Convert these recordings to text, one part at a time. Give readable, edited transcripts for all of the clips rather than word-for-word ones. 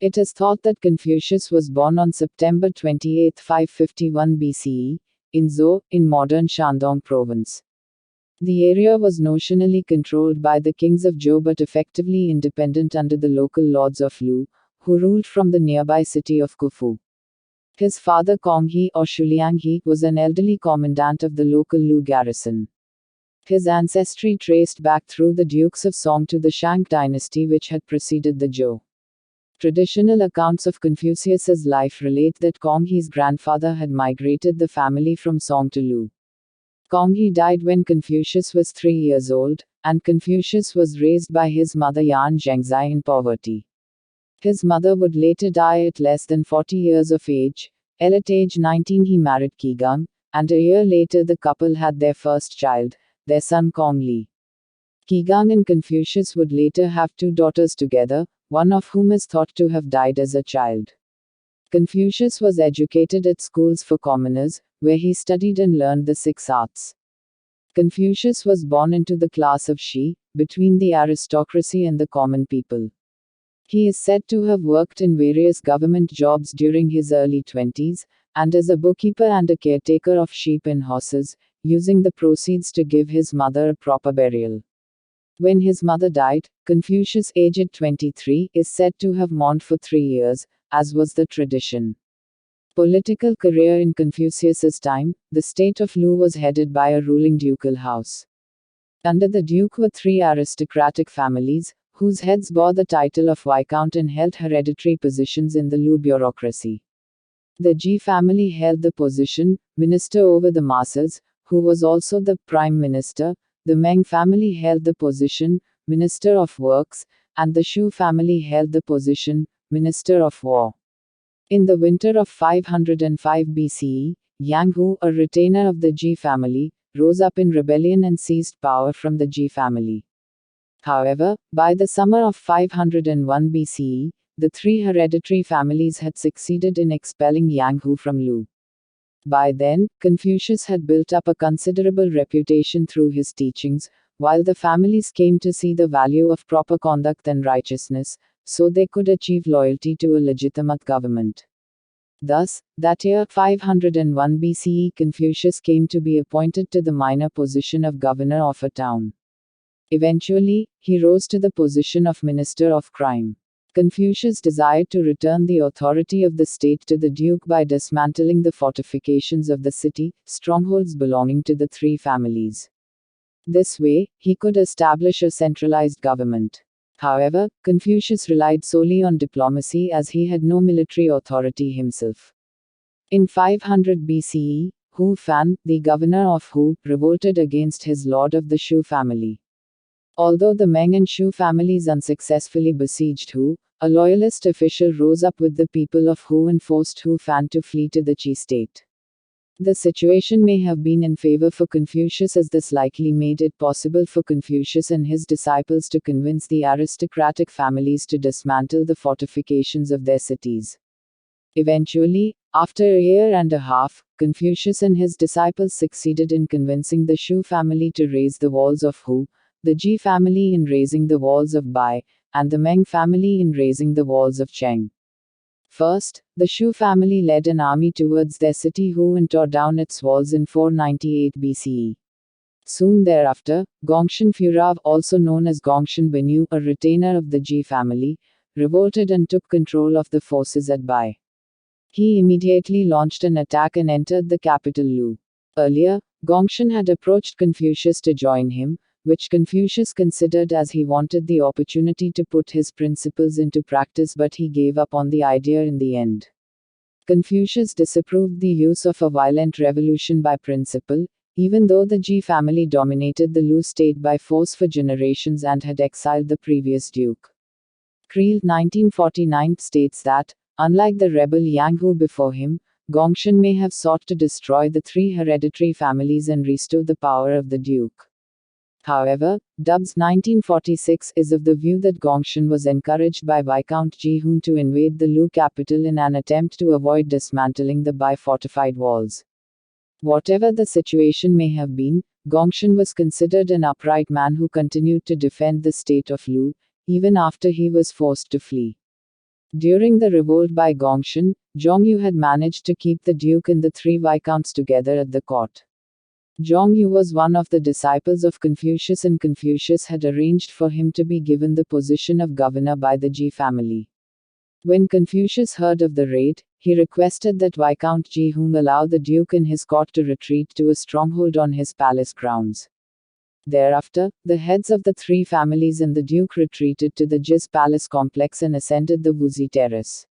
It is thought that Confucius was born on September 28, 551 BCE, in Zhou, in modern Shandong province. The area was notionally controlled by the kings of Zhou but effectively independent under the local lords of Lu, who ruled from the nearby city of Kufu. His father Konghe or Shulianghe was an elderly commandant of the local Lu garrison. His ancestry traced back through the dukes of Song to the Shang dynasty which had preceded the Zhou. Traditional accounts of Confucius's life relate that Konghe's grandfather had migrated the family from Song to Lu. Konghe died when Confucius was 3 years old, and Confucius was raised by his mother Yan Zhangzai in poverty. His mother would later die at less than 40 years of age. At age 19 he married Qigang, and a year later the couple had their first child, their son Konglin. Qigang and Confucius would later have 2 daughters together, one of whom is thought to have died as a child. Confucius was educated at schools for commoners, where he studied and learned the 6 arts. Confucius was born into the class of Shi, between the aristocracy and the common people. He is said to have worked in various government jobs during his early 20s, and as a bookkeeper and a caretaker of sheep and horses, using the proceeds to give his mother a proper burial. When his mother died, Confucius, aged 23, is said to have mourned for 3 years, as was the tradition. Political career in Confucius's time, the state of Lu was headed by a ruling ducal house. Under the duke were 3 aristocratic families, whose heads bore the title of Viscount and held hereditary positions in the Lu bureaucracy. The Ji family held the position, minister over the masses, who was also the prime minister. The Meng family held the position, Minister of Works, and the Shu family held the position, Minister of War. In the winter of 505 BCE, Yang Hu, a retainer of the Ji family, rose up in rebellion and seized power from the Ji family. However, by the summer of 501 BCE, the 3 hereditary families had succeeded in expelling Yang Hu from Lu. By then, Confucius had built up a considerable reputation through his teachings, while the families came to see the value of proper conduct and righteousness, so they could achieve loyalty to a legitimate government. Thus, that year 501 BCE, Confucius came to be appointed to the minor position of governor of a town. Eventually, he rose to the position of minister of crime. Confucius desired to return the authority of the state to the duke by dismantling the fortifications of the city, strongholds belonging to the 3 families. This way, he could establish a centralized government. However, Confucius relied solely on diplomacy as he had no military authority himself. In 500 BCE, Hu Fan, the governor of Hu, revolted against his lord of the Shu family. Although the Meng and Shu families unsuccessfully besieged Hu, a loyalist official rose up with the people of Hu and forced Hu Fan to flee to the Qi state. The situation may have been in favor for Confucius as this likely made it possible for Confucius and his disciples to convince the aristocratic families to dismantle the fortifications of their cities. Eventually, after a year and a half, Confucius and his disciples succeeded in convincing the Shu family to raise the walls of Hu, the Ji family in raising the walls of Bai, and the Meng family in raising the walls of Cheng. First, the Shu family led an army towards their city Hu and tore down its walls in 498 BCE. Soon thereafter, Gongshan Furav, also known as Gongshan Benyu, a retainer of the Ji family, revolted and took control of the forces at Bai. He immediately launched an attack and entered the capital Lu. Earlier, Gongshan had approached Confucius to join him, which Confucius considered as he wanted the opportunity to put his principles into practice, but he gave up on the idea in the end. Confucius disapproved the use of a violent revolution by principle, even though the Ji family dominated the Lu state by force for generations and had exiled the previous duke. Creel 1949 states that, unlike the rebel Yang Hu before him, Gongshan may have sought to destroy the 3 hereditary families and restore the power of the duke. However, Dubs 1946 is of the view that Gongshan was encouraged by Viscount Ji Hun to invade the Lu capital in an attempt to avoid dismantling the Bai fortified walls. Whatever the situation may have been, Gongshan was considered an upright man who continued to defend the state of Lu, even after he was forced to flee. During the revolt by Gongshan, Zhongyu had managed to keep the duke and the three viscounts together at the court. Zhongyu was one of the disciples of Confucius, and Confucius had arranged for him to be given the position of governor by the Ji family. When Confucius heard of the raid, he requested that Viscount Ji Hung allow the duke and his court to retreat to a stronghold on his palace grounds. Thereafter, the heads of the three families and the duke retreated to the Ji's palace complex and ascended the Wuzi terrace.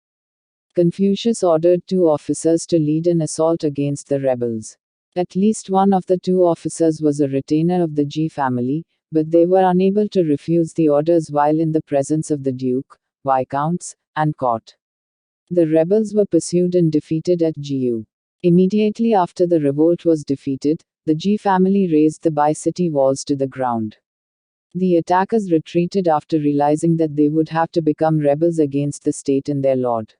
Confucius ordered two officers to lead an assault against the rebels. At least one of the two officers was a retainer of the Ji family, but they were unable to refuse the orders while in the presence of the duke, viscounts, and court. The rebels were pursued and defeated at Jiu. Immediately after the revolt was defeated, the Ji family razed the Bai city walls to the ground. The attackers retreated after realizing that they would have to become rebels against the state and their lord.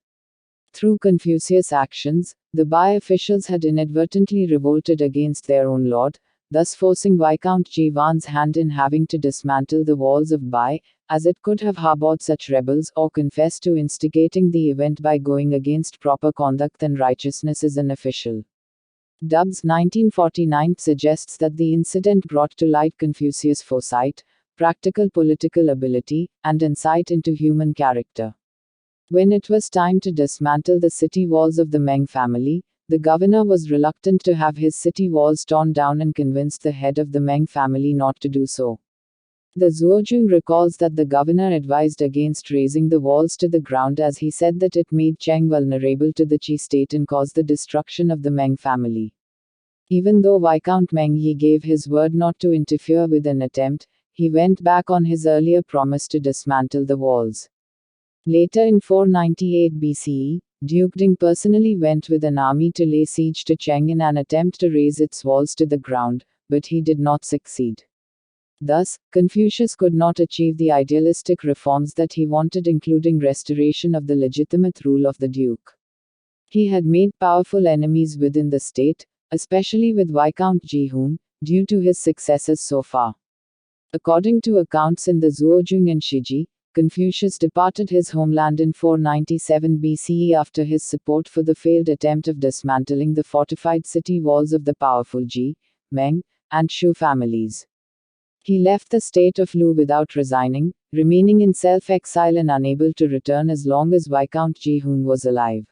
Through Confucius' actions, the Bai officials had inadvertently revolted against their own lord, thus forcing Viscount Ji Wan's hand in having to dismantle the walls of Bai, as it could have harbored such rebels or confessed to instigating the event by going against proper conduct and righteousness as an official. Dubs 1949 suggests that the incident brought to light Confucius' foresight, practical political ability, and insight into human character. When it was time to dismantle the city walls of the Meng family, the governor was reluctant to have his city walls torn down and convinced the head of the Meng family not to do so. The Zuozhong recalls that the governor advised against razing the walls to the ground as he said that it made Cheng vulnerable to the Qi state and caused the destruction of the Meng family. Even though Viscount Mengzi gave his word not to interfere with an attempt, he went back on his earlier promise to dismantle the walls. Later in 498 BCE, Duke Ding personally went with an army to lay siege to Cheng in an attempt to raze its walls to the ground, but he did not succeed. Thus, Confucius could not achieve the idealistic reforms that he wanted, including restoration of the legitimate rule of the duke. He had made powerful enemies within the state, especially with Viscount Ji Hung, due to his successes so far. According to accounts in the Zuozhong and Shiji, Confucius departed his homeland in 497 BCE after his support for the failed attempt of dismantling the fortified city walls of the powerful Ji, Meng, and Shu families. He left the state of Lu without resigning, remaining in self-exile and unable to return as long as Viscount Ji Hung was alive.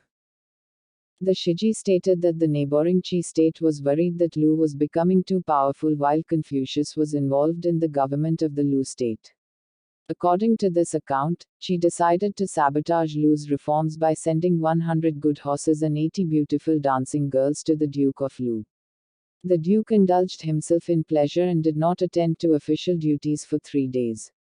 The Shiji stated that the neighboring Qi state was worried that Lu was becoming too powerful while Confucius was involved in the government of the Lu state. According to this account, Qi decided to sabotage Lu's reforms by sending 100 good horses and 80 beautiful dancing girls to the Duke of Lu. The Duke indulged himself in pleasure and did not attend to official duties for 3 days.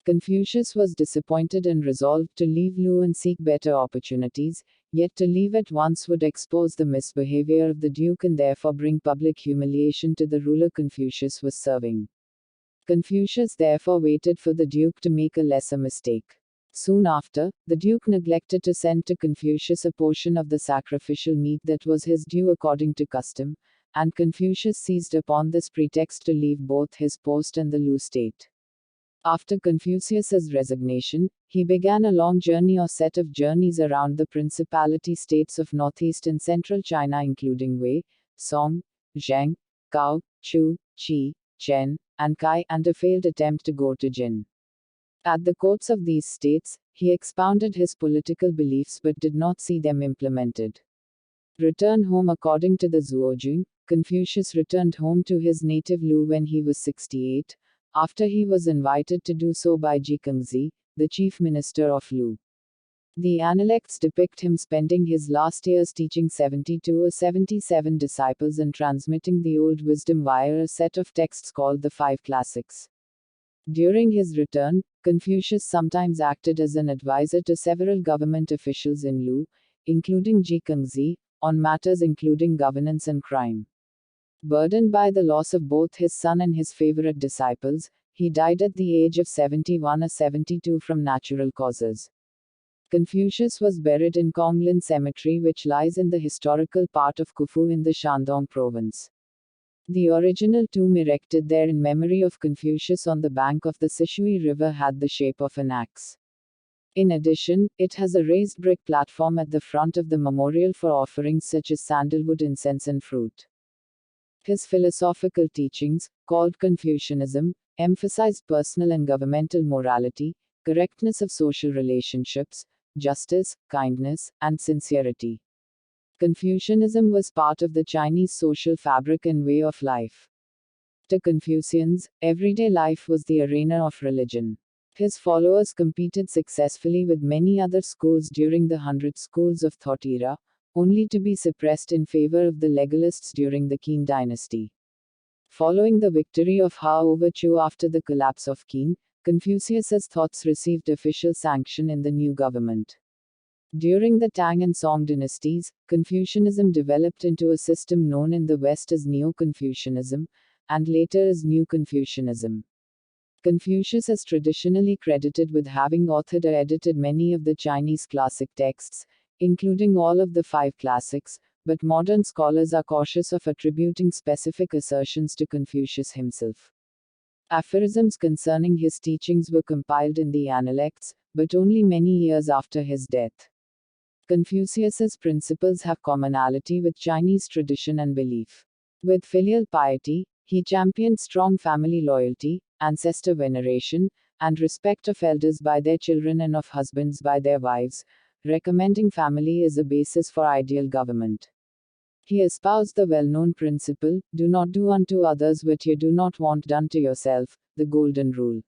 Confucius was disappointed and resolved to leave Lu and seek better opportunities, yet to leave at once would expose the misbehavior of the Duke and therefore bring public humiliation to the ruler Confucius was serving. Confucius therefore waited for the Duke to make a lesser mistake. Soon after, the Duke neglected to send to Confucius a portion of the sacrificial meat that was his due according to custom, and Confucius seized upon this pretext to leave both his post and the Lu state. After Confucius's resignation, he began a long journey or set of journeys around the principality states of northeast and central China including Wei, Song, Zhang, Cao, Chu, Qi, Chen, and Kai, and a failed attempt to go to Jin. At the courts of these states, he expounded his political beliefs but did not see them implemented. Return home. According to the Zuozhong, Confucius returned home to his native Lu when he was 68, after he was invited to do so by Ji Kengzi, the chief minister of Lu. The Analects depict him spending his last years teaching 72 or 77 disciples and transmitting the old wisdom via a set of texts called the Five Classics. During his return, Confucius sometimes acted as an advisor to several government officials in Lu, including Ji Kengzi, on matters including governance and crime. Burdened by the loss of both his son and his favorite disciples, he died at the age of 71 or 72 from natural causes. Confucius was buried in Konglin Cemetery, which lies in the historical part of Khufu in the Shandong province. The original tomb erected there in memory of Confucius on the bank of the Sishui River had the shape of an axe. In addition, it has a raised brick platform at the front of the memorial for offerings such as sandalwood, incense, and fruit. His philosophical teachings, called Confucianism, emphasized personal and governmental morality, correctness of social relationships, justice, kindness, and sincerity. Confucianism was part of the Chinese social fabric and way of life. To Confucians, everyday life was the arena of religion. His followers competed successfully with many other schools during the Hundred Schools of Thought era, only to be suppressed in favor of the legalists during the Qin dynasty. Following the victory of Ha over Chu after the collapse of Qin, Confucius's thoughts received official sanction in the new government. During the Tang and Song dynasties, Confucianism developed into a system known in the West as Neo-Confucianism, and later as New Confucianism. Confucius is traditionally credited with having authored or edited many of the Chinese classic texts, including all of the five classics, but modern scholars are cautious of attributing specific assertions to Confucius himself. Aphorisms concerning his teachings were compiled in the Analects, but only many years after his death. Confucius's principles have commonality with Chinese tradition and belief. With filial piety, he championed strong family loyalty, ancestor veneration, and respect of elders by their children and of husbands by their wives, recommending family as a basis for ideal government. He espoused the well-known principle, do not do unto others what you do not want done to yourself, the golden rule.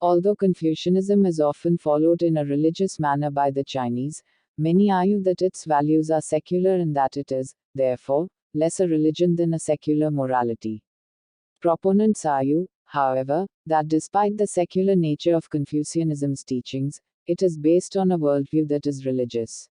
Although Confucianism is often followed in a religious manner by the Chinese, many argue that its values are secular and that it is, therefore, less a religion than a secular morality. Proponents argue, however, that despite the secular nature of Confucianism's teachings, it is based on a worldview that is religious.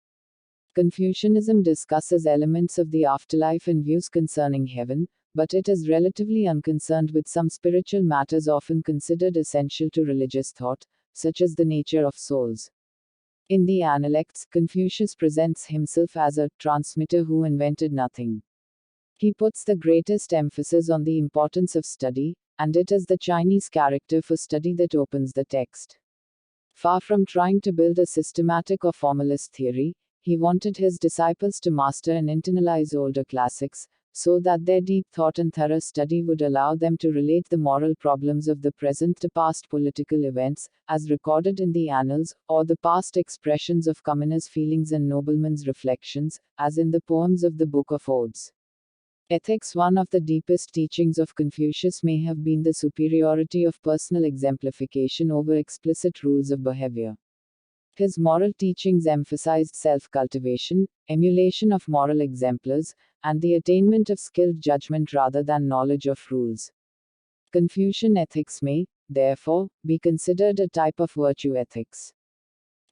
Confucianism discusses elements of the afterlife and views concerning heaven, but it is relatively unconcerned with some spiritual matters often considered essential to religious thought, such as the nature of souls. In the Analects, Confucius presents himself as a transmitter who invented nothing. He puts the greatest emphasis on the importance of study, and it is the Chinese character for study that opens the text. Far from trying to build a systematic or formalist theory, he wanted his disciples to master and internalize older classics, so that their deep thought and thorough study would allow them to relate the moral problems of the present to past political events, as recorded in the annals, or the past expressions of commoners' feelings and noblemen's reflections, as in the poems of the Book of Odes. Ethics. One of the deepest teachings of Confucius may have been the superiority of personal exemplification over explicit rules of behavior. His moral teachings emphasized self-cultivation, emulation of moral exemplars, and the attainment of skilled judgment rather than knowledge of rules. Confucian ethics may, therefore, be considered a type of virtue ethics.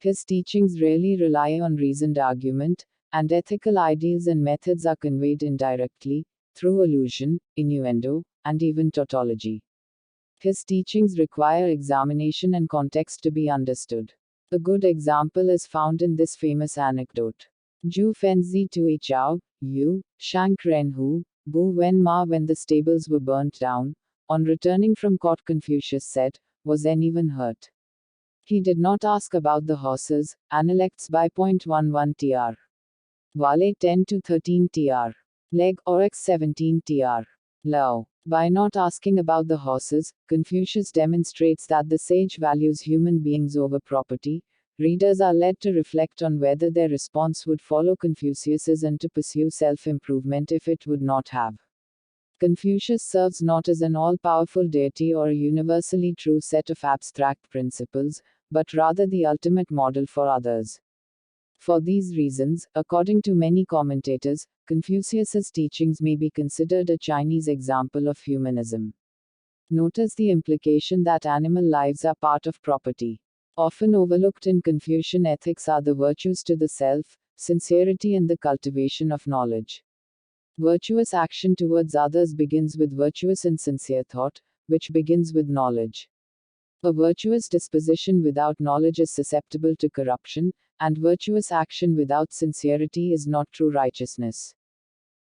His teachings rarely rely on reasoned argument, and ethical ideals and methods are conveyed indirectly, through allusion, innuendo, and even tautology. His teachings require examination and context to be understood. A good example is found in this famous anecdote. Zhu Fenzi Tui Chao, Yu, Shang Ren Hu, Bu Wen Ma. When the stables were burnt down, on returning from court, Confucius said, was anyone hurt? He did not ask about the horses. Analects by 0.11 tr. Vale 10 to 13 tr. Leg Oryx 17 tr. Lao. By not asking about the horses, Confucius demonstrates that the sage values human beings over property. Readers are led to reflect on whether their response would follow Confucius's and to pursue self-improvement if it would not have. Confucius serves not as an all-powerful deity or a universally true set of abstract principles, but rather the ultimate model for others. For these reasons, according to many commentators, Confucius's teachings may be considered a Chinese example of humanism. Notice the implication that animal lives are part of property. Often overlooked in Confucian ethics are the virtues to the self, sincerity, and the cultivation of knowledge. Virtuous action towards others begins with virtuous and sincere thought, which begins with knowledge. A virtuous disposition without knowledge is susceptible to corruption, and virtuous action without sincerity is not true righteousness.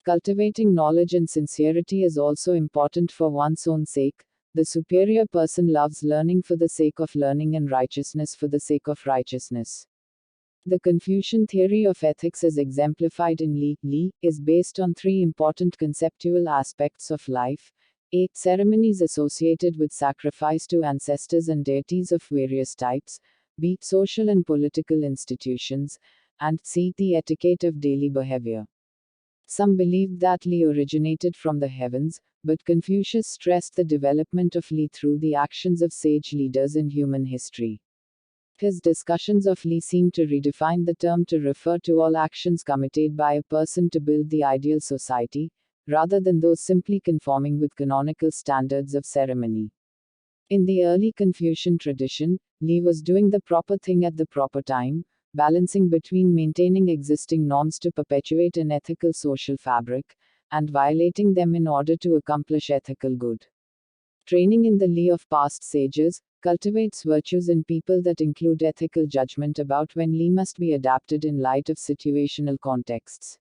Cultivating knowledge and sincerity is also important for one's own sake. the superior person loves learning for the sake of learning and righteousness for the sake of righteousness. The Confucian theory of ethics as exemplified in Li is based on three important conceptual aspects of life. A. Ceremonies associated with sacrifice to ancestors and deities of various types. B. Social and political institutions. And C. The etiquette of daily behavior. Some believed that Li originated from the heavens, but Confucius stressed the development of Li through the actions of sage leaders in human history. His discussions of Li seem to redefine the term to refer to all actions committed by a person to build the ideal society, rather than those simply conforming with canonical standards of ceremony. In the early Confucian tradition, Li was doing the proper thing at the proper time, balancing between maintaining existing norms to perpetuate an ethical social fabric, and violating them in order to accomplish ethical good. Training in the Li of past sages cultivates virtues in people that include ethical judgment about when Li must be adapted in light of situational contexts.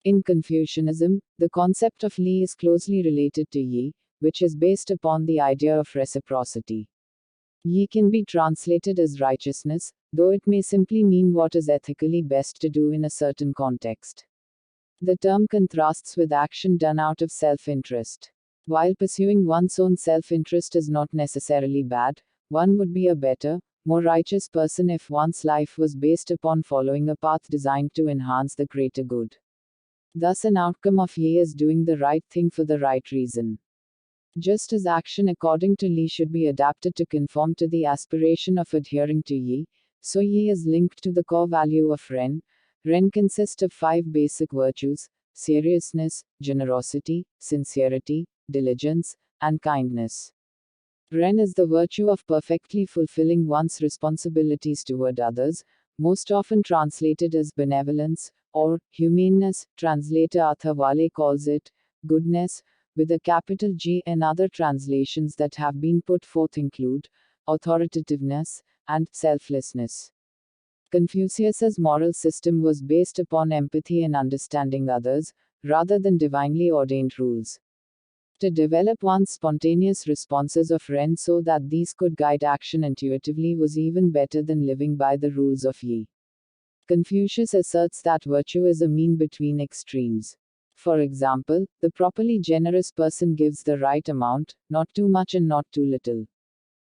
In Confucianism, the concept of Li is closely related to Yi, which is based upon the idea of reciprocity. Yi can be translated as righteousness, though it may simply mean what is ethically best to do in a certain context. The term contrasts with action done out of self-interest. While pursuing one's own self-interest is not necessarily bad, one would be a better, more righteous person if one's life was based upon following a path designed to enhance the greater good. Thus, an outcome of Yi is doing the right thing for the right reason. Just as action according to Li should be adapted to conform to the aspiration of adhering to Yi, so Yi is linked to the core value of Ren. Ren consists of 5 basic virtues: seriousness, generosity, sincerity, diligence, and kindness. Ren is the virtue of perfectly fulfilling one's responsibilities toward others, most often translated as benevolence, or humaneness. Translator Arthur Wale calls it goodness, with a capital G, and other translations that have been put forth include authoritativeness and selflessness. Confucius's moral system was based upon empathy and understanding others, rather than divinely ordained rules. To develop one's spontaneous responses of Ren so that these could guide action intuitively was even better than living by the rules of Yi. Confucius asserts that virtue is a mean between extremes. For example, the properly generous person gives the right amount, not too much and not too little.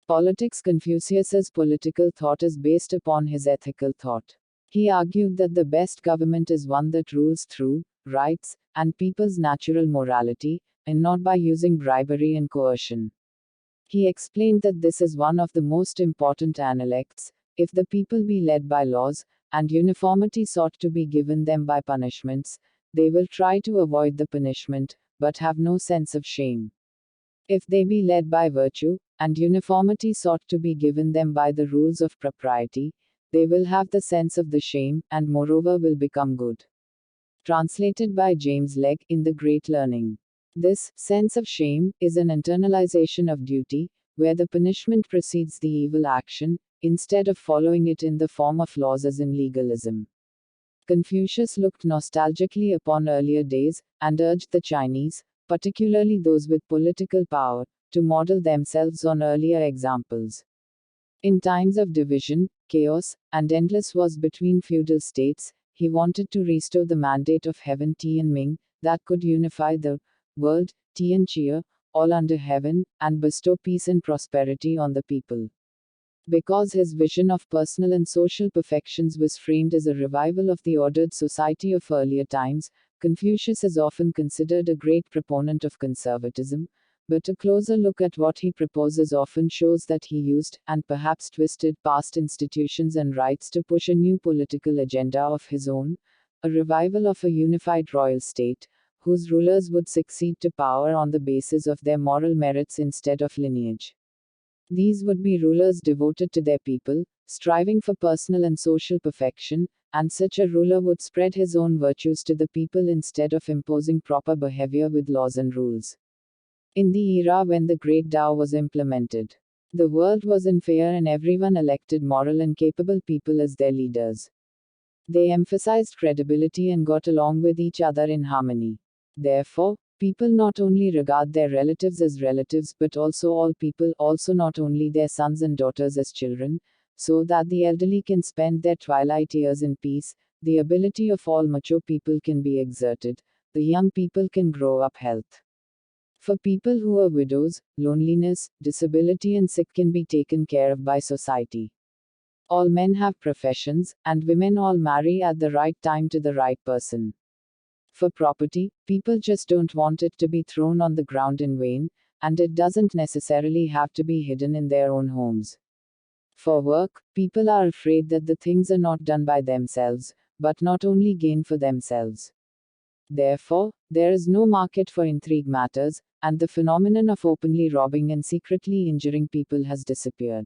Politics. Confucius's political thought is based upon his ethical thought. He argued that the best government is one that rules through rights and people's natural morality, and not by using bribery and coercion. He explained that this is one of the most important analects. If the people be led by laws, and uniformity sought to be given them by punishments, they will try to avoid the punishment, but have no sense of shame. If they be led by virtue, and uniformity sought to be given them by the rules of propriety, they will have the sense of the shame, and moreover will become good. Translated by James Legge in The Great Learning. This sense of shame is an internalization of duty, where the punishment precedes the evil action, instead of following it in the form of laws as in legalism. Confucius looked nostalgically upon earlier days, and urged the Chinese, particularly those with political power, to model themselves on earlier examples. In times of division, chaos, and endless wars between feudal states, he wanted to restore the mandate of heaven Tianming, that could unify the world, Tianqia, all under heaven, and bestow peace and prosperity on the people. Because his vision of personal and social perfections was framed as a revival of the ordered society of earlier times, Confucius is often considered a great proponent of conservatism, but a closer look at what he proposes often shows that he used, and perhaps twisted, past institutions and rites to push a new political agenda of his own, a revival of a unified royal state, whose rulers would succeed to power on the basis of their moral merits instead of lineage. These would be rulers devoted to their people, striving for personal and social perfection, and such a ruler would spread his own virtues to the people instead of imposing proper behavior with laws and rules. In the era when the Great Tao was implemented, the world was in fear and everyone elected moral and capable people as their leaders. They emphasized credibility and got along with each other in harmony. Therefore, People not only regard their relatives as relatives but also all people, also not only their sons and daughters as children, so that the elderly can spend their twilight years in peace, the ability of all mature people can be exerted, the young people can grow up health. For people who are widows, loneliness, disability and sick can be taken care of by society. All men have professions, and women all marry at the right time to the right person. For property, people just don't want it to be thrown on the ground in vain, and it doesn't necessarily have to be hidden in their own homes. For work, people are afraid that the things are not done by themselves, but not only gain for themselves. Therefore, there is no market for intrigue matters, and the phenomenon of openly robbing and secretly injuring people has disappeared.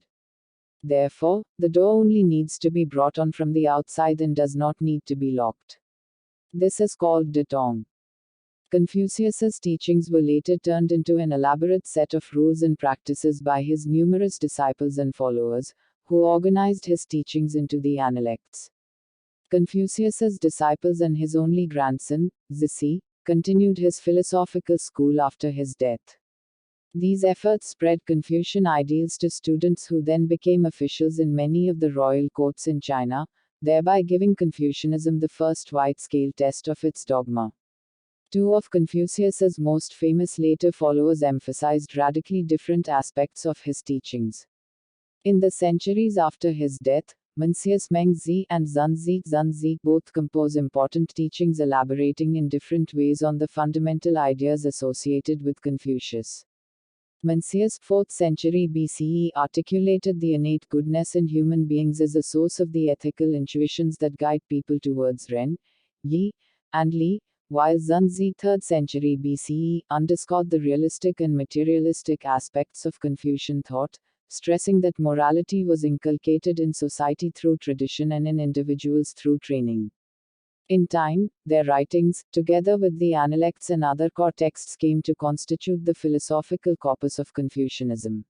Therefore, the door only needs to be brought on from the outside and does not need to be locked. This is called detong. Confucius's teachings were later turned into an elaborate set of rules and practices by his numerous disciples and followers, who organized his teachings into the Analects. Confucius's disciples and his only grandson, Zisi, continued his philosophical school after his death. These efforts spread Confucian ideals to students who then became officials in many of the royal courts in China, thereby giving Confucianism the first wide-scale test of its dogma. Two of Confucius's most famous later followers emphasized radically different aspects of his teachings. In the centuries after his death, Mancius Mengzi and Zanzi both compose important teachings elaborating in different ways on the fundamental ideas associated with Confucius. Mancius, 4th century BCE, articulated the innate goodness in human beings as a source of the ethical intuitions that guide people towards Ren, Yi, and Li, while Zanzi, 3rd century BCE, underscored the realistic and materialistic aspects of Confucian thought, stressing that morality was inculcated in society through tradition and in individuals through training. In time, their writings, together with the Analects and other core texts, came to constitute the philosophical corpus of Confucianism.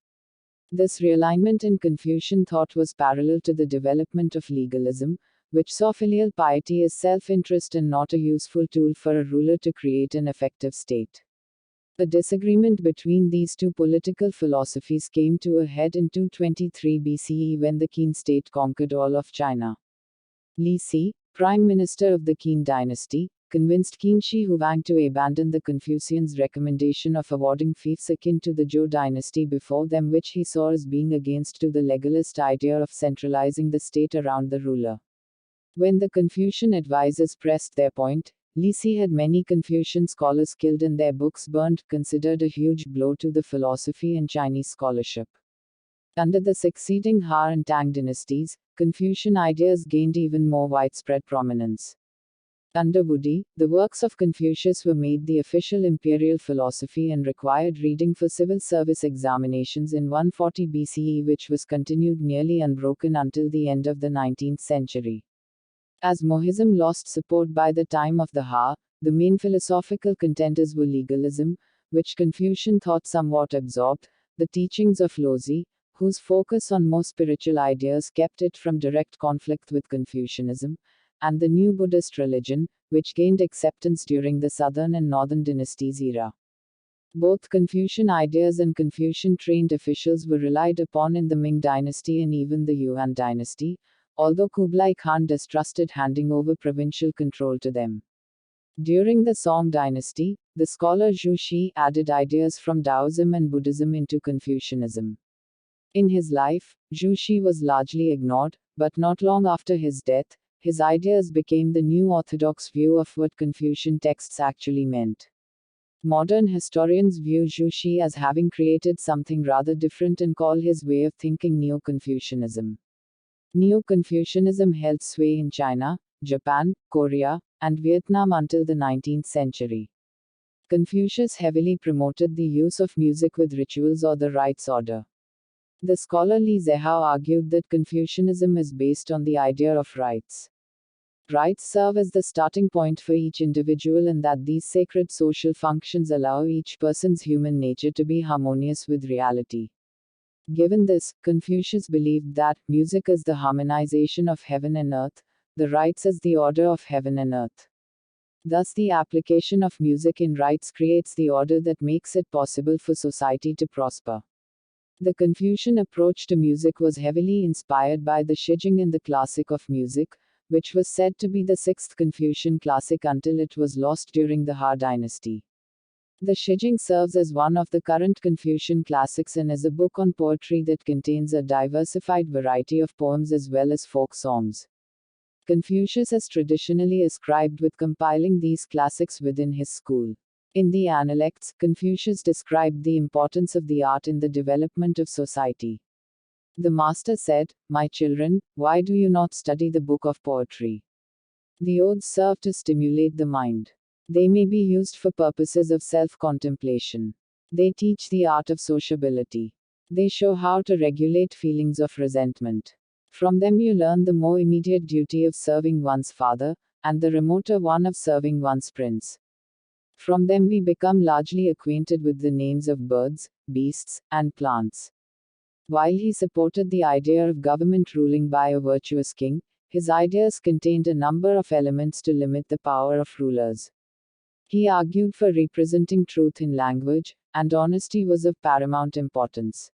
This realignment in Confucian thought was parallel to the development of legalism, which saw filial piety as self-interest and not a useful tool for a ruler to create an effective state. A disagreement between these two political philosophies came to a head in 223 BCE when the Qin state conquered all of China. Li Si, Prime Minister of the Qin dynasty, convinced Qin Shi Huang to abandon the Confucians' recommendation of awarding fiefs akin to the Zhou dynasty before them, which he saw as being against to the legalist idea of centralizing the state around the ruler. When the Confucian advisors pressed their point, Li Si had many Confucian scholars killed and their books burned, considered a huge blow to the philosophy and Chinese scholarship. Under the succeeding Ha and Tang dynasties, Confucian ideas gained even more widespread prominence. Under Wudi, the works of Confucius were made the official imperial philosophy and required reading for civil service examinations in 140 BCE, which was continued nearly unbroken until the end of the 19th century. As Mohism lost support by the time of the Ha, the main philosophical contenders were legalism, which Confucian thought somewhat absorbed, the teachings of Lozi, whose focus on more spiritual ideas kept it from direct conflict with Confucianism, and the new Buddhist religion, which gained acceptance during the Southern and Northern dynasties era. Both Confucian ideas and Confucian-trained officials were relied upon in the Ming dynasty and even the Yuan dynasty, although Kublai Khan distrusted handing over provincial control to them. During the Song dynasty, the scholar Zhu Xi added ideas from Taoism and Buddhism into Confucianism. In his life, Zhu Xi was largely ignored, but not long after his death, his ideas became the new orthodox view of what Confucian texts actually meant. Modern historians view Zhu Xi as having created something rather different and call his way of thinking Neo-Confucianism. Neo-Confucianism held sway in China, Japan, Korea, and Vietnam until the 19th century. Confucius heavily promoted the use of music with rituals or the rites order. The scholar Li Zehao argued that Confucianism is based on the idea of rites. Rites serve as the starting point for each individual, and that these sacred social functions allow each person's human nature to be harmonious with reality. Given this, Confucius believed that music is the harmonization of heaven and earth, the rites as the order of heaven and earth. Thus, the application of music in rites creates the order that makes it possible for society to prosper. The Confucian approach to music was heavily inspired by the Shijing in the classic of music, which was said to be the sixth Confucian classic until it was lost during the Han dynasty. The Shijing serves as one of the current Confucian classics and is a book on poetry that contains a diversified variety of poems as well as folk songs. Confucius is traditionally ascribed with compiling these classics within his school. In the Analects, Confucius described the importance of the art in the development of society. The master said, "My children, why do you not study the book of poetry? The odes serve to stimulate the mind. They may be used for purposes of self-contemplation. They teach the art of sociability. They show how to regulate feelings of resentment. From them you learn the more immediate duty of serving one's father, and the remoter one of serving one's prince. From them we become largely acquainted with the names of birds, beasts, and plants." While he supported the idea of government ruling by a virtuous king, his ideas contained a number of elements to limit the power of rulers. He argued for representing truth in language, and honesty was of paramount importance.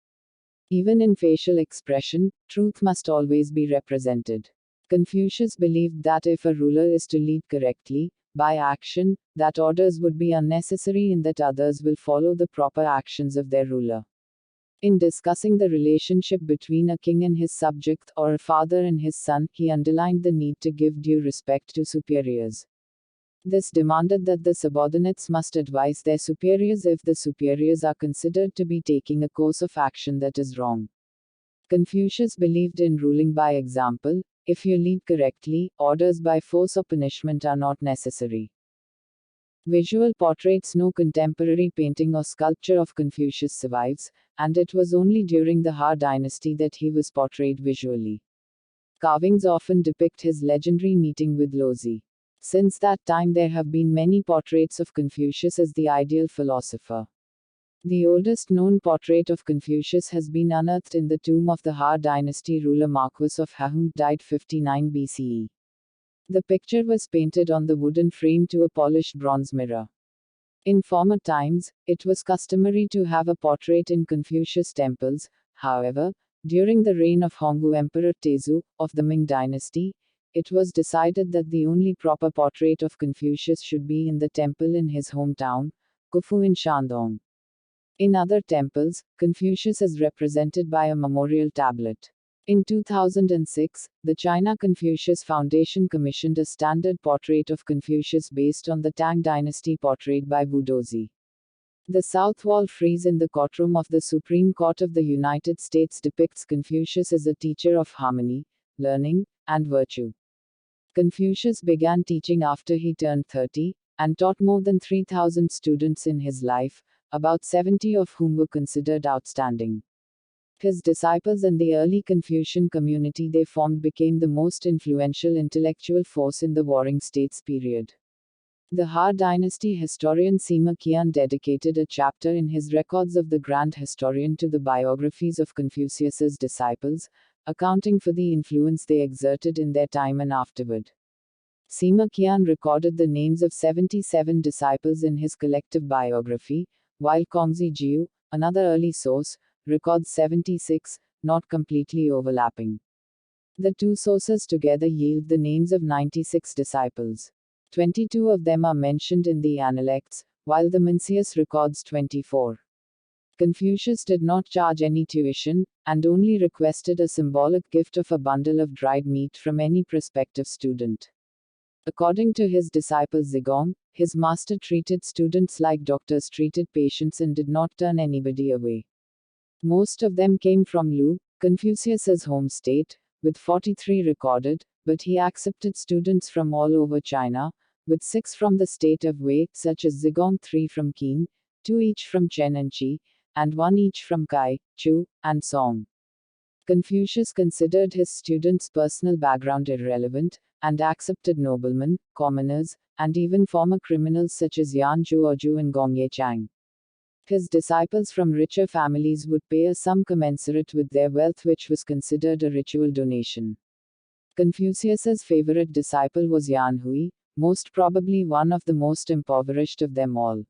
Even in facial expression, truth must always be represented. Confucius believed that if a ruler is to lead correctly, by action, that orders would be unnecessary and that others will follow the proper actions of their ruler. In discussing the relationship between a king and his subject, or a father and his son, he underlined the need to give due respect to superiors. This demanded that the subordinates must advise their superiors if the superiors are considered to be taking a course of action that is wrong. Confucius believed in ruling by example. If you lead correctly, orders by force or punishment are not necessary. Visual portraits. No contemporary painting or sculpture of Confucius survives, and it was only during the Han dynasty that he was portrayed visually. Carvings often depict his legendary meeting with Lozi. Since that time there have been many portraits of Confucius as the ideal philosopher. The oldest known portrait of Confucius has been unearthed in the tomb of the Han dynasty ruler Mancius of Hahung, died 59 BCE. The picture was painted on the wooden frame to a polished bronze mirror. In former times, it was customary to have a portrait in Confucius temples. However, during the reign of Hongwu Emperor Tezu, of the Ming dynasty, it was decided that the only proper portrait of Confucius should be in the temple in his hometown, Khufu in Shandong. In other temples, Confucius is represented by a memorial tablet. In 2006, the China Confucius Foundation commissioned a standard portrait of Confucius based on the Tang dynasty portrayed by Wu Dozi. The south wall frieze in the courtroom of the Supreme Court of the United States depicts Confucius as a teacher of harmony, learning, and virtue. Confucius began teaching after he turned 30, and taught more than 3,000 students in his life, about 70 of whom were considered outstanding. His disciples and the early Confucian community they formed became the most influential intellectual force in the Warring States period. The Han dynasty historian Sima Qian dedicated a chapter in his Records of the Grand Historian to the biographies of Confucius's disciples, accounting for the influence they exerted in their time and afterward. Sima Qian recorded the names of 77 disciples in his collective biography, while Kongzi Jiu, another early source, records 76, not completely overlapping. The two sources together yield the names of 96 disciples. 22 of them are mentioned in the Analects, while the Mancius records 24. Confucius did not charge any tuition, and only requested a symbolic gift of a bundle of dried meat from any prospective student. According to his disciple Zigong, his master treated students like doctors treated patients and did not turn anybody away. Most of them came from Lu, Confucius's home state, with 43 recorded, but he accepted students from all over China, with 6 from the state of Wei, such as Zigong, 3 from Qin, 2 each from Chen and Qi, and 1 each from Kai, Chu, and Song. Confucius considered his students' personal background irrelevant, and accepted noblemen, commoners, and even former criminals such as Yan Zhuoju and Gong Ye Chang. His disciples from richer families would pay a sum commensurate with their wealth, which was considered a ritual donation. Confucius's favorite disciple was Yan Hui, most probably one of the most impoverished of them all.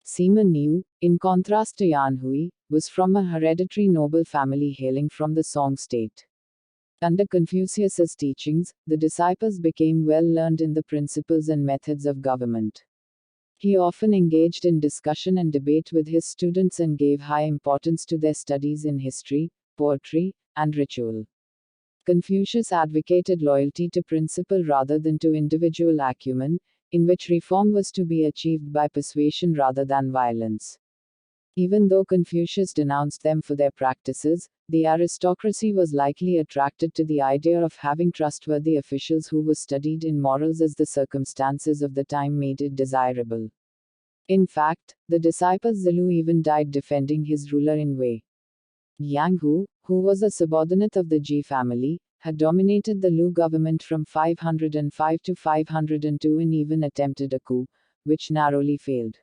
Sima Niu, in contrast to Yan Hui, was from a hereditary noble family hailing from the Song state. Under Confucius's teachings, the disciples became well learned in the principles and methods of government. He often engaged in discussion and debate with his students and gave high importance to their studies in history, poetry, and ritual. Confucius advocated loyalty to principle rather than to individual acumen, in which reform was to be achieved by persuasion rather than violence. Even though Confucius denounced them for their practices, the aristocracy was likely attracted to the idea of having trustworthy officials who were studied in morals as the circumstances of the time made it desirable. In fact, the disciple Zilu even died defending his ruler in Wei. Yang Hu, who was a subordinate of the Ji family, had dominated the Lu government from 505 to 502 and even attempted a coup, which narrowly failed.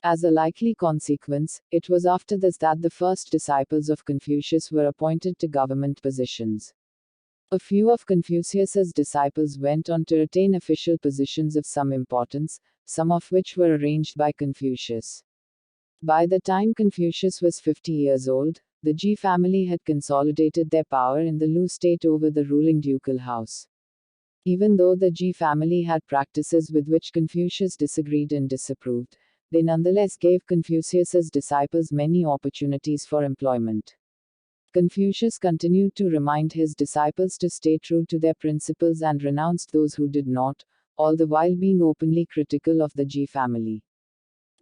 As a likely consequence, it was after this that the first disciples of Confucius were appointed to government positions. A few of Confucius's disciples went on to attain official positions of some importance, some of which were arranged by Confucius. By the time Confucius was 50 years old, the Ji family had consolidated their power in the Lu state over the ruling ducal house. Even though the Ji family had practices with which Confucius disagreed and disapproved, they nonetheless gave Confucius's disciples many opportunities for employment. Confucius continued to remind his disciples to stay true to their principles and renounced those who did not, all the while being openly critical of the Ji family.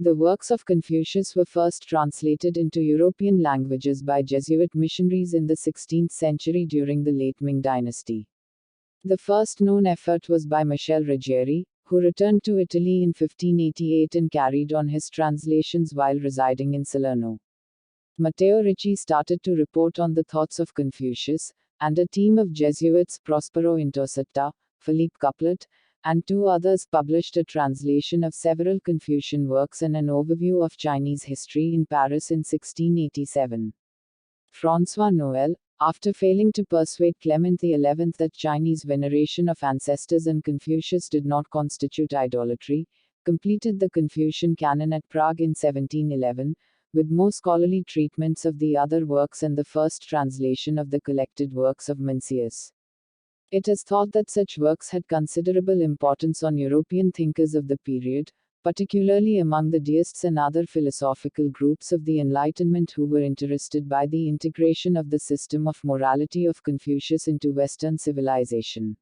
The works of Confucius were first translated into European languages by Jesuit missionaries in the 16th century during the late Ming dynasty. The first known effort was by Michel Ruggieri, who returned to Italy in 1588 and carried on his translations while residing in Salerno. Matteo Ricci started to report on the thoughts of Confucius, and a team of Jesuits, Prospero Intosetta, Philippe Couplet, and two others published a translation of several Confucian works and an overview of Chinese history in Paris in 1687. François Noël, after failing to persuade Clement XI that Chinese veneration of ancestors and Confucius did not constitute idolatry, completed the Confucian canon at Prague in 1711, with more scholarly treatments of the other works and the first translation of the collected works of Mancius. It is thought that such works had considerable importance on European thinkers of the period, particularly among the deists and other philosophical groups of the Enlightenment who were interested by the integration of the system of morality of Confucius into Western civilization.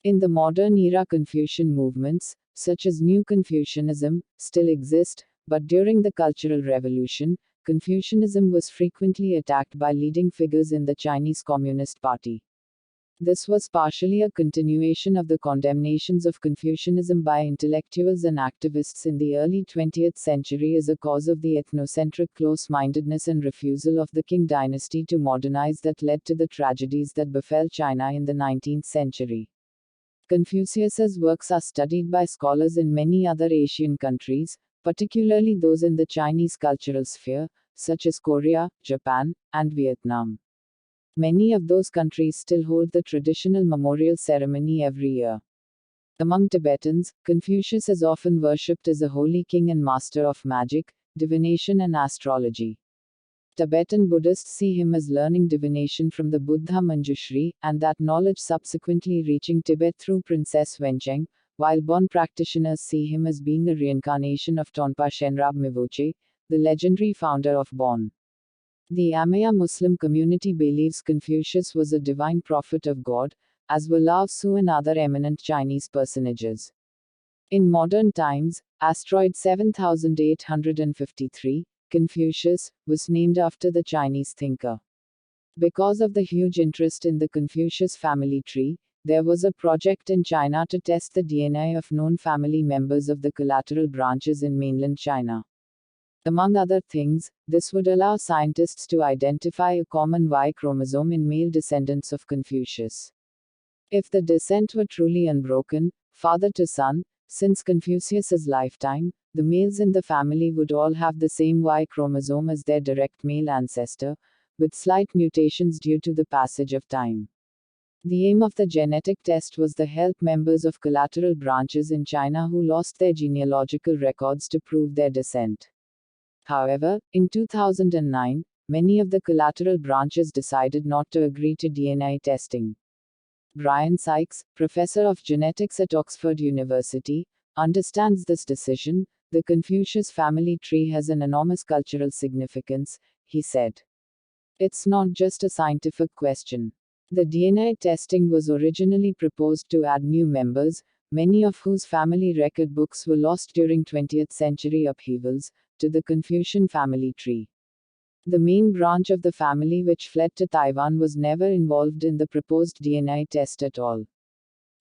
In the modern era, Confucian movements, such as New Confucianism, still exist, but during the Cultural Revolution, Confucianism was frequently attacked by leading figures in the Chinese Communist Party. This was partially a continuation of the condemnations of Confucianism by intellectuals and activists in the early 20th century as a cause of the ethnocentric close-mindedness and refusal of the Qing dynasty to modernize that led to the tragedies that befell China in the 19th century. Confucius's works are studied by scholars in many other Asian countries, particularly those in the Chinese cultural sphere, such as Korea, Japan, and Vietnam. Many of those countries still hold the traditional memorial ceremony every year. Among Tibetans, Confucius is often worshipped as a holy king and master of magic, divination and astrology. Tibetan Buddhists see him as learning divination from the Buddha Manjushri, and that knowledge subsequently reaching Tibet through Princess Wencheng, while Bon practitioners see him as being a reincarnation of Tonpa Shenrab Mivoche, the legendary founder of Bon. The Amaya Muslim community believes Confucius was a divine prophet of God, as were Lao Tzu and other eminent Chinese personages. In modern times, asteroid 7853, Confucius, was named after the Chinese thinker. Because of the huge interest in the Confucius family tree, there was a project in China to test the DNA of known family members of the collateral branches in mainland China. Among other things, this would allow scientists to identify a common Y chromosome in male descendants of Confucius. If the descent were truly unbroken, father to son, since Confucius's lifetime, the males in the family would all have the same Y chromosome as their direct male ancestor, with slight mutations due to the passage of time. The aim of the genetic test was to help members of collateral branches in China who lost their genealogical records to prove their descent. However, in 2009, many of the collateral branches decided not to agree to DNA testing. Brian Sykes, professor of genetics at Oxford University, understands this decision. The Confucius family tree has an enormous cultural significance, he said. It's not just a scientific question. The DNA testing was originally proposed to add new members, many of whose family record books were lost during 20th century upheavals, to the Confucian family tree. The main branch of the family which fled to Taiwan was never involved in the proposed DNA test at all.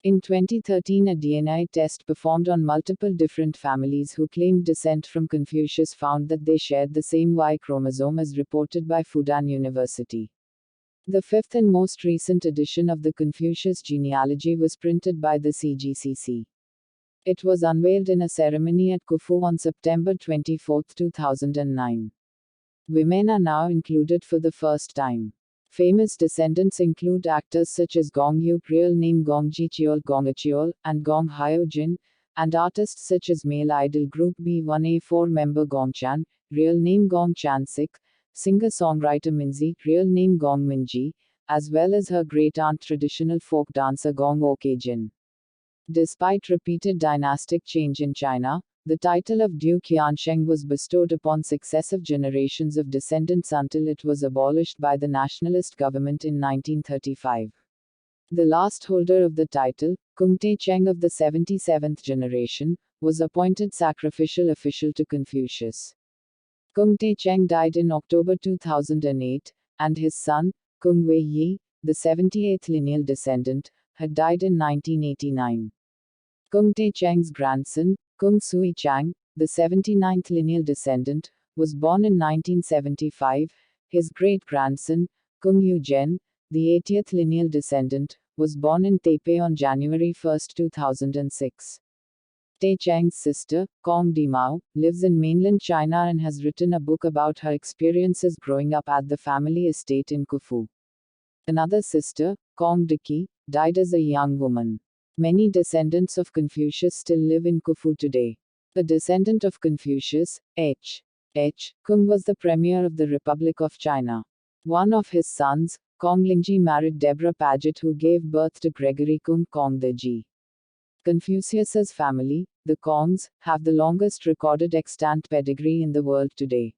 In 2013, a DNA test performed on multiple different families who claimed descent from Confucius found that they shared the same Y chromosome as reported by Fudan University. The fifth and most recent edition of the Confucius genealogy was printed by the CGCC. It was unveiled in a ceremony at Khufu on September 24, 2009. Women are now included for the first time. Famous descendants include actors such as Gong Yu, real name Gong Ji Cheol Gongacheol, and Gong Hyo Jin, and artists such as male idol group B1A4 member Gong Chan, real name Gong Chan Sik, singer-songwriter Mengzi, real name Gong Minji, as well as her great-aunt traditional folk dancer Gong Ok Jin. Despite repeated dynastic change in China, the title of Duke Yansheng was bestowed upon successive generations of descendants until it was abolished by the nationalist government in 1935. The last holder of the title, Kung Te Cheng of the 77th generation, was appointed sacrificial official to Confucius. Kung Te Cheng died in October 2008, and his son, Kung Wei Yi, the 78th lineal descendant, had died in 1989. Kung Te Cheng's grandson, Kung Sui Chang, the 79th lineal descendant, was born in 1975. His great-grandson, Kung Yu Zhen, the 80th lineal descendant, was born in Taipei on January 1, 2006. Te Cheng's sister, Kong Dimao, lives in mainland China and has written a book about her experiences growing up at the family estate in Khufu. Another sister, Kong Diki, died as a young woman. Many descendants of Confucius still live in Khufu today. A descendant of Confucius, H. Kung was the premier of the Republic of China. One of his sons, Konglin married Deborah Paget who gave birth to Gregory Kung Kong the Ji. Confucius's family, the Kongs, have the longest recorded extant pedigree in the world today.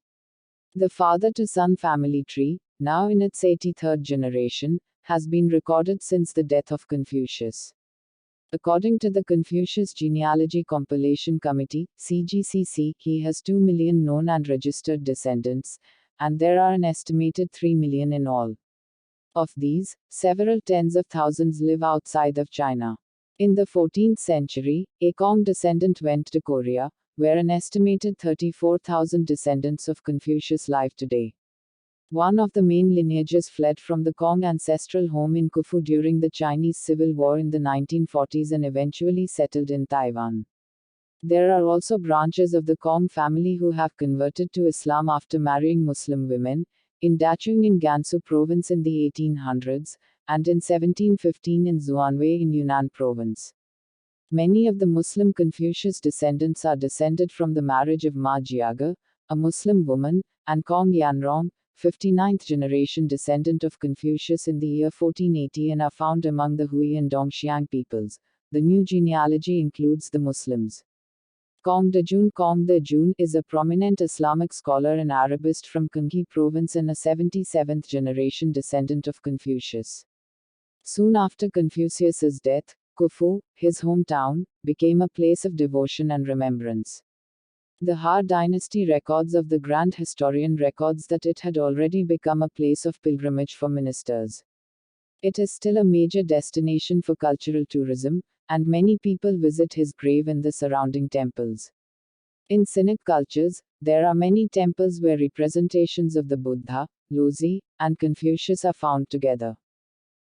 The father-to-son family tree, now in its 83rd generation, has been recorded since the death of Confucius. According to the Confucius Genealogy Compilation Committee, CGCC, he has 2 million known and registered descendants, and there are an estimated 3 million in all. Of these, several tens of thousands live outside of China. In the 14th century, a Kong descendant went to Korea, where an estimated 34,000 descendants of Confucius live today. One of the main lineages fled from the Kong ancestral home in Khufu during the Chinese Civil War in the 1940s and eventually settled in Taiwan. There are also branches of the Kong family who have converted to Islam after marrying Muslim women, in Dachung in Gansu province in the 1800s, and in 1715 in Xuanwei in Yunnan province. Many of the Muslim Confucius descendants are descended from the marriage of Ma Jiaga, a Muslim woman, and Kong Yanrong, 59th generation descendant of Confucius in the year 1480 and are found among the Hui and Dongxiang peoples. The new genealogy includes the Muslims. Kong De Jun is a prominent Islamic scholar and Arabist from Gyeonggi province and a 77th generation descendant of Confucius. Soon after Confucius's death, Khufu, his hometown, became a place of devotion and remembrance. The Ha dynasty records of the Grand Historian records that it had already become a place of pilgrimage for ministers. It is still a major destination for cultural tourism, and many people visit his grave and the surrounding temples. In Sinic cultures, there are many temples where representations of the Buddha, Lozi, and Confucius are found together.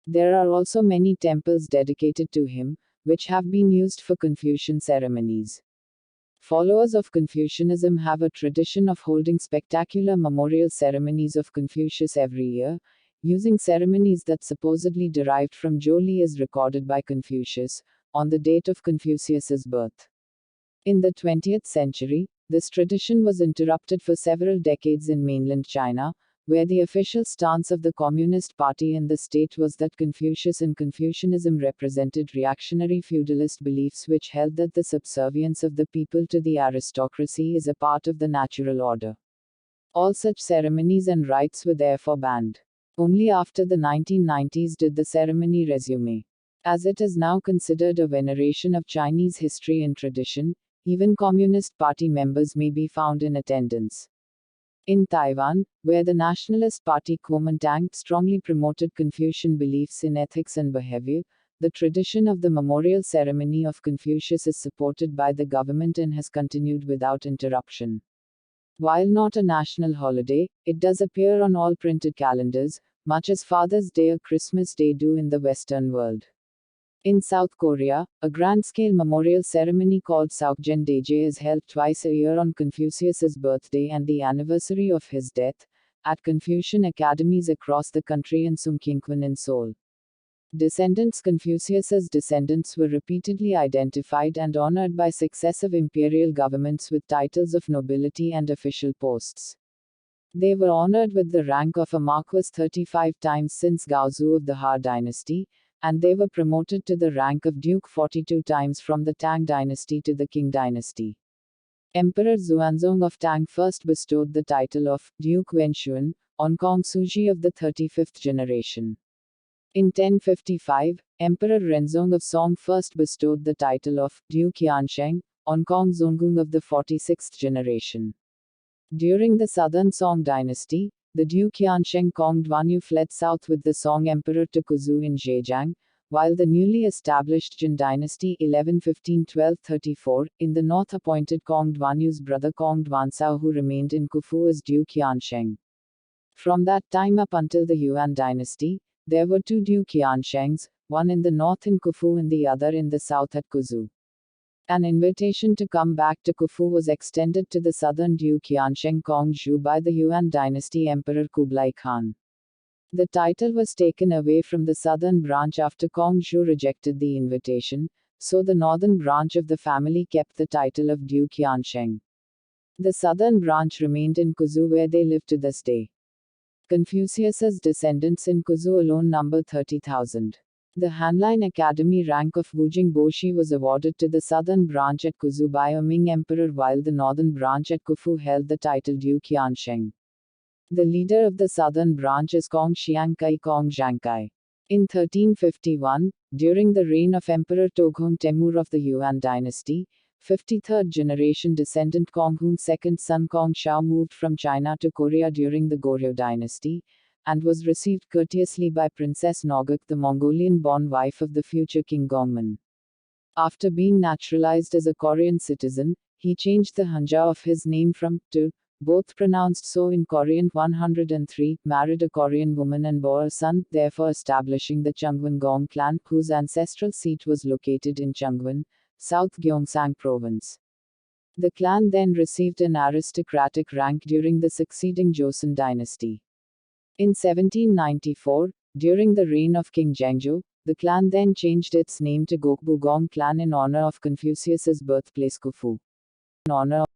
There are also many temples dedicated to him, which have been used for Confucian ceremonies. Followers of Confucianism have a tradition of holding spectacular memorial ceremonies of Confucius every year, using ceremonies that supposedly derived from Zhou Li as recorded by Confucius, on the date of Confucius's birth. In the 20th century, this tradition was interrupted for several decades in mainland China, where the official stance of the Communist Party in the state was that Confucius and Confucianism represented reactionary feudalist beliefs which held that the subservience of the people to the aristocracy is a part of the natural order. All such ceremonies and rites were therefore banned. Only after the 1990s did the ceremony resume. As it is now considered a veneration of Chinese history and tradition, even Communist Party members may be found in attendance. In Taiwan, where the Nationalist Party Kuomintang strongly promoted Confucian beliefs in ethics and behavior, the tradition of the memorial ceremony of Confucius is supported by the government and has continued without interruption. While not a national holiday, it does appear on all printed calendars, much as Father's Day or Christmas Day do in the Western world. In South Korea, a grand-scale memorial ceremony called Seokjeon Daeje is held twice a year on Confucius's birthday and the anniversary of his death, at Confucian academies across the country and Sungkyunkwan in Seoul. Descendants Confucius's descendants were repeatedly identified and honored by successive imperial governments with titles of nobility and official posts. They were honored with the rank of a marquess 35 times since Gaozu of the Han dynasty, and they were promoted to the rank of duke 42 times from the Tang dynasty to the Qing dynasty. Emperor Xuanzong of Tang first bestowed the title of Duke Wenxuan on Kong Suji of the 35th generation. In 1055, Emperor Renzong of Song first bestowed the title of Duke Yansheng on Kong Zongung of the 46th generation. During the southern Song dynasty, the Duke Yansheng Kong Duanyu fled south with the Song Emperor to Kuzu in Zhejiang, while the newly established Jin dynasty 1115-1234 in the north appointed Kong Duanyu's brother Kong Duansao who remained in Kufu as Duke Yansheng. From that time up until the Yuan dynasty, there were two Duke Yanshengs, one in the north in Kufu and the other in the south at Kuzu. An invitation to come back to Kufu was extended to the southern Duke Yansheng Kongzhu by the Yuan dynasty Emperor Kublai Khan. The title was taken away from the southern branch after Kongzhu rejected the invitation, so the northern branch of the family kept the title of Duke Yansheng. The southern branch remained in Kuzu where they live to this day. Confucius's descendants in Kuzu alone number 30,000. The Hanline Academy rank of Wujing Boshi was awarded to the southern branch at Kuzu by a Ming emperor while the northern branch at Kufu held the title Duke Yansheng. The leader of the southern branch is Kong Xiangkai Kong Zhangkai. In 1351, during the reign of Emperor Toghung Temur of the Yuan dynasty, 53rd generation descendant Konghun's second son Kong Xiao moved from China to Korea during the Goryeo dynasty, and was received courteously by Princess Noguk, the Mongolian-born wife of the future King Gongmin. After being naturalized as a Korean citizen, he changed the hanja of his name from to, both pronounced so in Korean 103, married a Korean woman and bore a son, therefore establishing the Chungwan Gong clan, whose ancestral seat was located in Chungwan, South Gyeongsang Province. The clan then received an aristocratic rank during the succeeding Joseon dynasty. In 1794, during the reign of King Zhengzhou, the clan then changed its name to Gokbu Gong clan in honor of Confucius's birthplace Kufu. In honor of